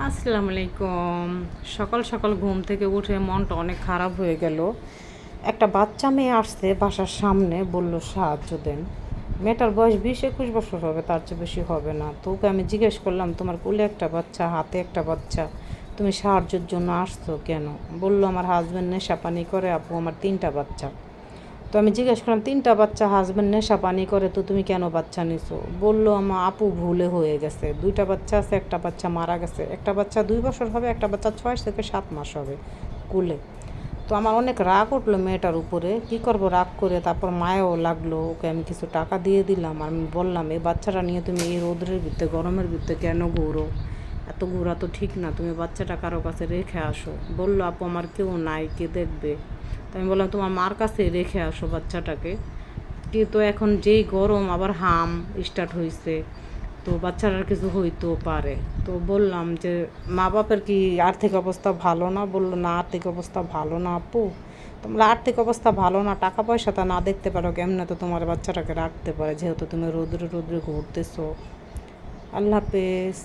আসসালামু আলাইকুম। সকাল সকাল ঘুম থেকে উঠে মনটা অনেক খারাপ হয়ে গেল। একটা বাচ্চা মেয়ে আসছে বাসার সামনে, বলল সাহায্য দেন। মেয়েটার বয়স 20-21 বছর হবে, তার চেয়ে বেশি হবে না। তো ওকে আমি জিজ্ঞেস করলাম, তোমার কোলে একটা বাচ্চা, হাতে একটা বাচ্চা, তুমি সাহায্যের জন্য আসছো কেন? বলল, আমার হাজব্যান্ড নেশা পানি করে আপু, আমার 3টা বাচ্চা। তো আমি জিজ্ঞেস করলাম, 3টা বাচ্চা, হাজব্যান্ড নেশা পানি করে, তো তুমি কেন বাচ্চা নিছো? বললো, আমার আপু ভুলে হয়ে গেছে, 2টা বাচ্চা আছে, একটা বাচ্চা মারা গেছে, একটা বাচ্চা 2 বছর হবে, একটা বাচ্চা 6 থেকে 7 মাস হবে কুলে। তো আমার অনেক রাগ উঠলো মেয়েটার উপরে। কি করব, রাগ করে তারপর মায়াও লাগলো। ওকে আমি কিছু টাকা দিয়ে দিলাম, আর আমি বললাম, এই বাচ্চাটা নিয়ে তুমি এই রোদের ভিতরে, গরমের ভিতরে কেন ঘুরো? এত ঘোরা তো ঠিক না, তুমি বাচ্চাটা কারো কাছে রেখে আসো। বললো, আপু আমার কেউ নাই, কে দেখবে? তো আমি বললাম, তোমার মার কাছে রেখে আসো বাচ্চাটাকে। কিন্তু এখন যেই গরম, আবার হাম স্টার্ট হয়েছে, তো বাচ্চাটার কিছু হইতেও পারে। তো বললাম যে, মা বাপের কি আর্থিক অবস্থা ভালো না? বললো, না আর্থিক অবস্থা ভালো না আপু। তোমরা আর্থিক অবস্থা ভালো না, টাকা পয়সা তা না দেখতে পারো কেমনে তো তোমার বাচ্চাটাকে রাখতে পারে, যেহেতু তুমি রোদ্রে রোদ্রে ঘুরতেছো। আল্লাহ হাফেজ।